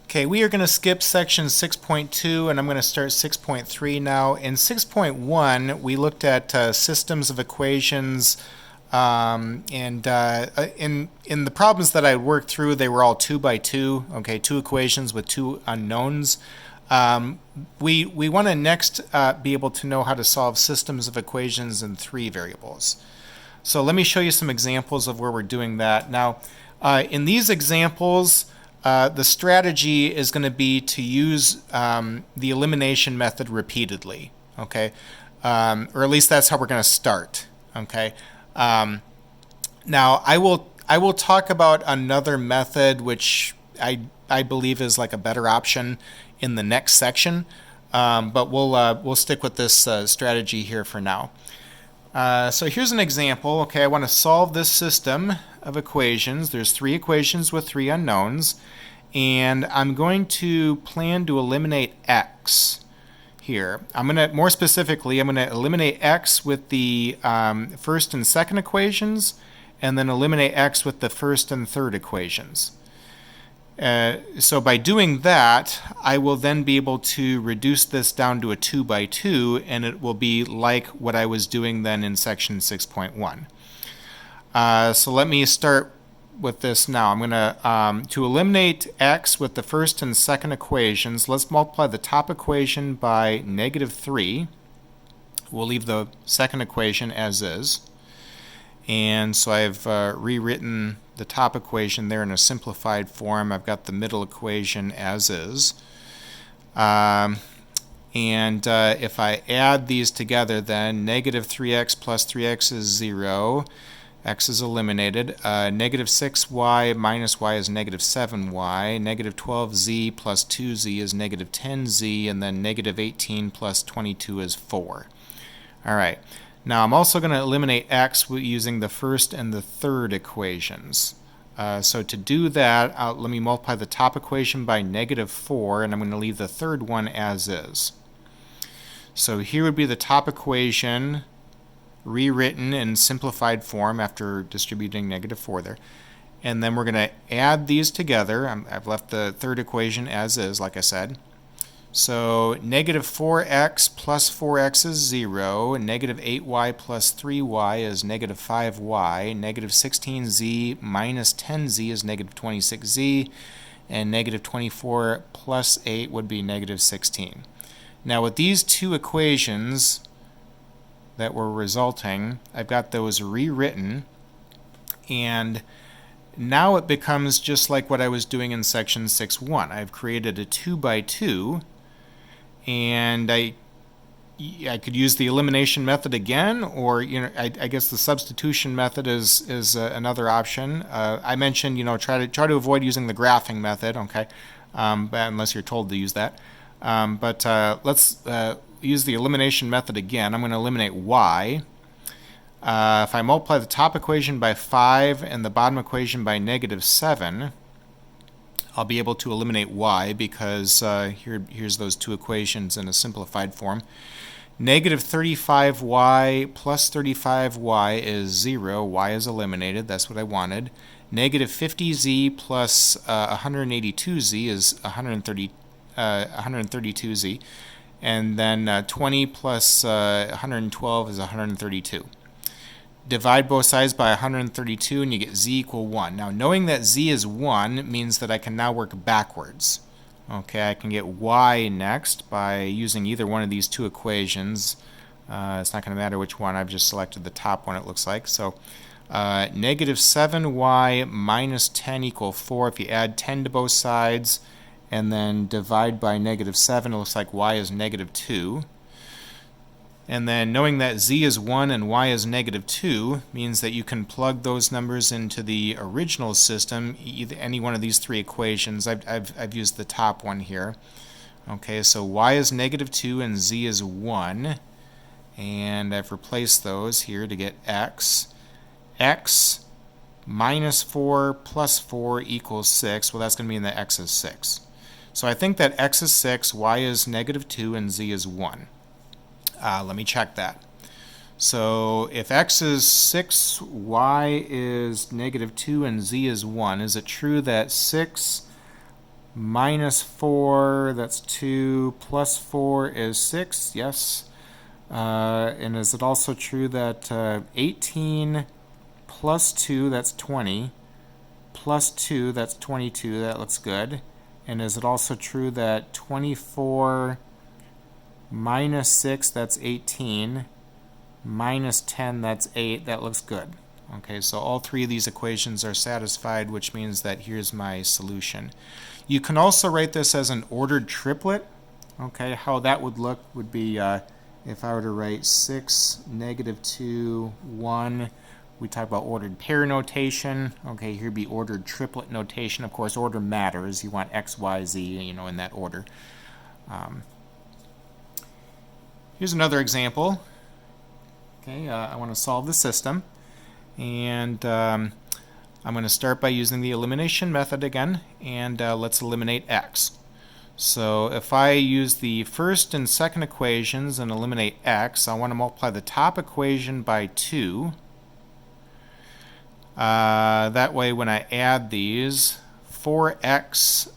Okay, we are going to skip section 6.2 and I'm going to start 6.3 now. In 6.1, we looked at systems of equations, in the problems that I worked through, they were all 2 by 2, okay, 2 equations with 2 unknowns. We want to next be able to know how to solve systems of equations in 3 variables. So let me show you some examples of where we're doing that. Now, in these examples, the strategy is going to be to use the elimination method repeatedly, okay? Or at least that's how we're going to start, okay? Now, I will talk about another method which I believe is like a better option in the next section, but we'll stick with this strategy here for now. So here's an example. Okay, I want to solve this system of equations. There's 3 equations with 3 unknowns, and I'm going to plan to eliminate x here. More specifically, I'm going to eliminate x with the first and second equations, and then eliminate x with the first and third equations. So by doing that, I will then be able to reduce this down to a 2 by 2, and it will be like what I was doing then in section 6.1. So let me start with this now. I'm going to eliminate x with the first and second equations. Let's multiply the top equation by -3. We'll leave the second equation as is. And so I've rewritten the top equation there in a simplified form. I've got the middle equation as is. If I add these together, then -3x plus 3x is 0. X is eliminated. -6y minus y is -7y. -12z plus 2z is -10z. And then -18 plus 22 is 4. All right. Now I'm also going to eliminate x using the first and the third equations. So to do that, let me multiply the top equation by -4, and I'm going to leave the third one as is. So here would be the top equation rewritten in simplified form after distributing -4 there. And then we're going to add these together. I've left the third equation as is, like I said. So -4x plus 4x is 0, -8y plus 3y is -5y, -16z minus 10z is -26z, and -24 plus 8 would be -16. Now with these 2 equations that were resulting, I've got those rewritten, and now it becomes just like what I was doing in section 6.1. I've created a 2 by 2, and I could use the elimination method again, or I guess the substitution method is another option. I mentioned try to avoid using the graphing method, okay, unless you're told to use that. Let's use the elimination method again. I'm going to eliminate y. If I multiply the top equation by 5 and the bottom equation by -7, I'll be able to eliminate y because here's those 2 equations in a simplified form. -35y plus 35y is 0. Y is eliminated. That's what I wanted. -50z plus 182z is 132z. And then 20 plus 112 is 132. Divide both sides by 132 and you get z equal 1. Now knowing that z is 1 means that I can now work backwards. Okay, I can get y next by using either one of these 2 equations. It's not going to matter which one. I've just selected the top one, it looks like. So -7y minus 10 equal 4. If you add 10 to both sides and then divide by -7, it looks like y is -2. And then knowing that z is 1 and y is -2 means that you can plug those numbers into the original system, either any one of these 3 equations. I've used the top one here. Okay, so y is -2 and z is 1. And I've replaced those here to get x. X minus 4 plus 4 equals 6. Well, that's going to mean that x is 6. So I think that x is 6, y is -2, and z is 1. Let me check that. So if x is 6, y is -2, and z is 1, is it true that 6 minus 4, that's 2, plus 4 is 6, yes. And is it also true that 18 plus 2, that's 20, plus 2, that's 22, that looks good. And is it also true that 24 minus 6, that's 18, minus 10, that's 8, that looks good. Okay, so all three of these equations are satisfied, which means that here's my solution. You can also write this as an ordered triplet. Okay, how that would look would be if I were to write 6, negative 2, 1. We talk about ordered pair notation. Okay, here'd be ordered triplet notation. Of course, order matters. You want X, Y, Z, you know, in that order. Here's another example. Okay, I want to solve the system. And I'm going to start by using the elimination method again, and let's eliminate x. So if I use the first and second equations and eliminate x, I want to multiply the top equation by 2. That way when I add these, 4x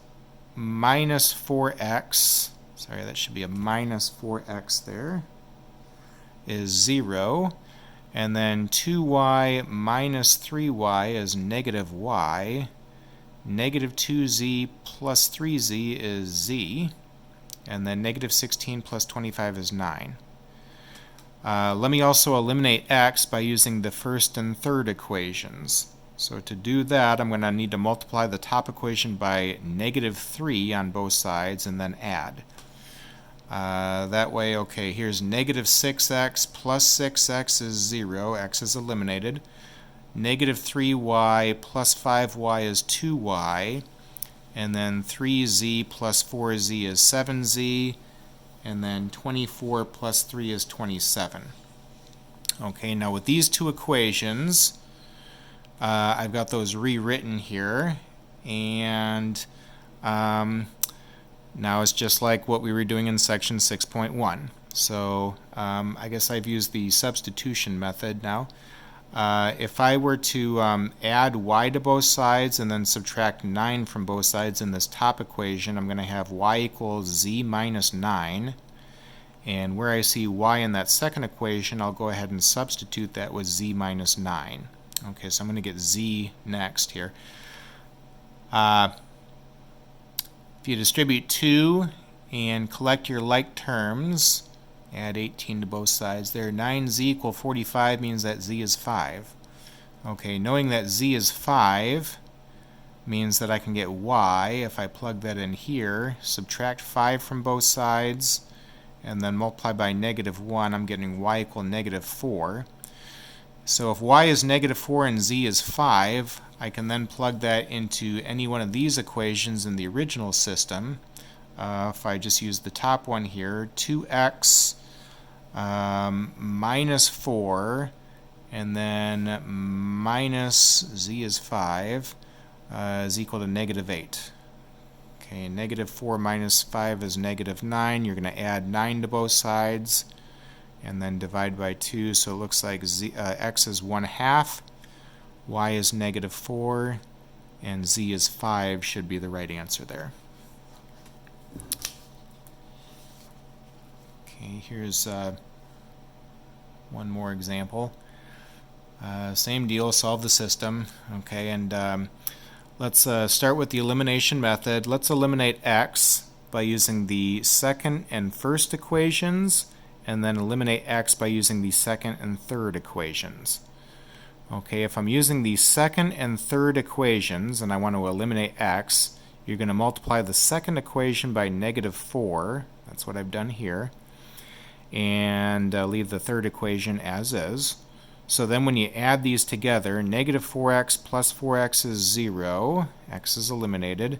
minus 4x, sorry, that should be a minus 4x there, is 0. And then 2y minus 3y is negative y. Negative 2z plus 3z is z. And then negative 16 plus 25 is 9. Let me also eliminate x by using the first and third equations. So to do that, I'm going to need to multiply the top equation by negative 3 on both sides and then add. That way, okay, here's negative 6x plus 6x is 0. X is eliminated. Negative 3y plus 5y is 2y. And then 3z plus 4z is 7z. And then 24 plus 3 is 27. Okay, now with these two equations, I've got those rewritten here. And now it's just like what we were doing in section 6.1. So I guess I've used the substitution method now. If I were to add y to both sides and then subtract 9 from both sides in this top equation, I'm going to have y equals z minus 9. And where I see y in that second equation, I'll go ahead and substitute that with z minus 9. Okay, so I'm going to get z next here. If you distribute 2 and collect your like terms, add 18 to both sides there, 9z equal 45 means that z is 5. Okay, knowing that z is 5 means that I can get y if I plug that in here, subtract 5 from both sides, and then multiply by negative 1, I'm getting y equal negative 4. So if y is negative 4 and z is 5, I can then plug that into any one of these equations in the original system. If I just use the top one here, 2x minus 4, and then minus z is 5, is equal to negative 8. Okay, negative 4 minus 5 is negative 9. You're going to add 9 to both sides and then divide by 2, so it looks like x is 1/2, y is negative 4, and z is 5 should be the right answer there. Okay, here's one more example. Same deal, solve the system. Okay, and let's start with the elimination method. Let's eliminate x by using the second and first equations, and then eliminate x by using the second and third equations. Okay, if I'm using the second and third equations and I want to eliminate x, you're going to multiply the second equation by negative 4. That's what I've done here. And leave the third equation as is. So then when you add these together, negative 4x plus 4x is 0. X is eliminated.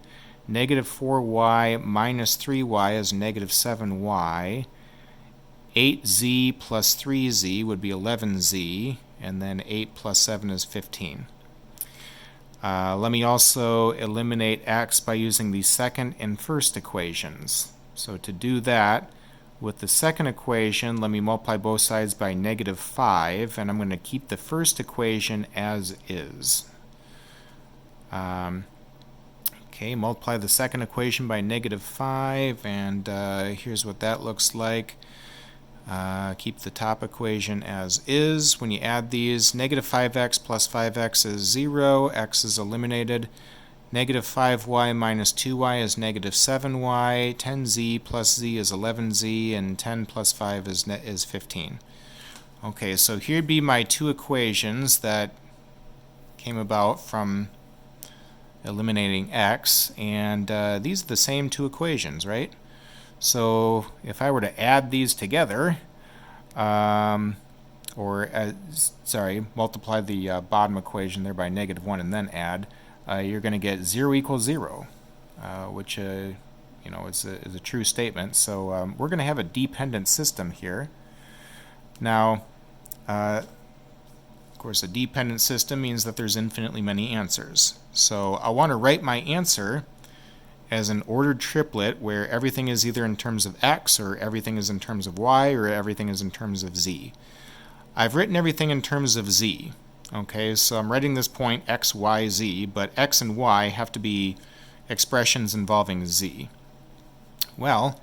Negative 4y minus 3y is negative 7y. 8z plus 3z would be 11z. And then 8 plus 7 is 15. Let me also eliminate x by using the second and first equations. So to do that, with the second equation, let me multiply both sides by negative 5, and I'm going to keep the first equation as is. Okay, multiply the second equation by -5, and here's what that looks like. Keep the top equation as is. When you add these, -5x plus 5x is 0, x is eliminated. -5y minus 2y is -7y, 10z plus z is 11z, and 10 plus 5 is 15. Okay, so here'd be my two equations that came about from eliminating x, and these are the same two equations, right? So if I were to add these together, multiply the bottom equation there by -1 and then add, you're going to get 0 equals 0, which is a true statement. So we're going to have a dependent system here. Now, of course, a dependent system means that there's infinitely many answers. So I want to write my answer as an ordered triplet where everything is either in terms of x, or everything is in terms of y, or everything is in terms of z. I've written everything in terms of z. Okay, so I'm writing this point x, y, z, but x and y have to be expressions involving z. Well,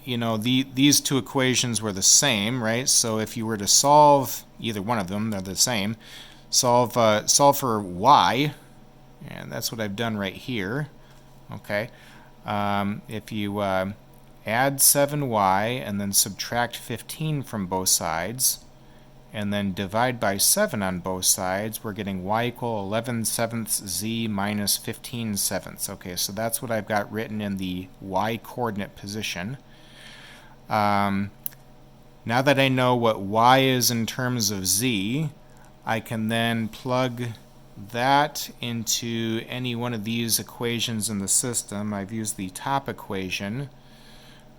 these two equations were the same, right? So if you were to solve either one of them, they're the same. Solve for y, and that's what I've done right here. Okay, if you add 7y and then subtract 15 from both sides, and then divide by 7 on both sides, we're getting y equal 11/7 z minus 15/7. Okay, so that's what I've got written in the y coordinate position. Now that I know what y is in terms of z, I can then plug that into any one of these equations in the system. I've used the top equation.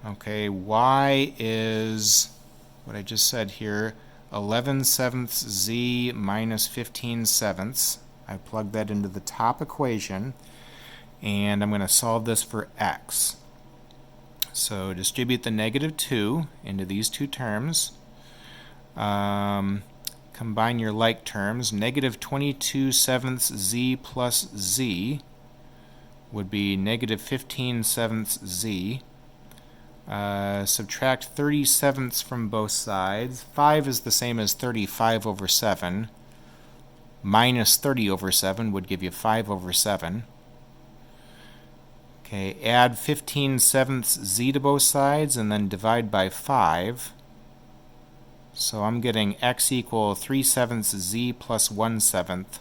Okay, y is what I just said here, 11/7 z minus 15/7. I plug that into the top equation, and I'm going to solve this for x. So distribute the -2 into these two terms. Combine your like terms. -22/7 z plus z would be -15/7 z. Subtract 30/7 from both sides. 5 is the same as 35/7. Minus 30/7 would give you 5/7. Okay, add 15/7 z to both sides and then divide by 5. So I'm getting x equal 3/7 z plus 1/7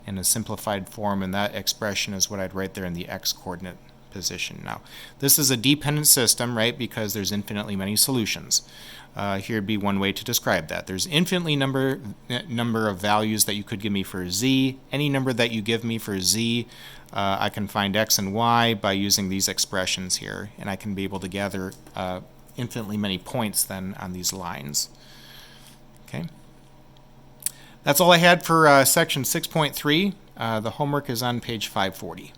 in a simplified form, and that expression is what I'd write there in the x coordinate position. Now, this is a dependent system, right, because there's infinitely many solutions. Here'd be one way to describe that. There's infinitely number of values that you could give me for z. Any number that you give me for z, I can find x and y by using these expressions here, and I can be able to gather infinitely many points then on these lines. Okay, that's all I had for section 6.3. The homework is on page 540.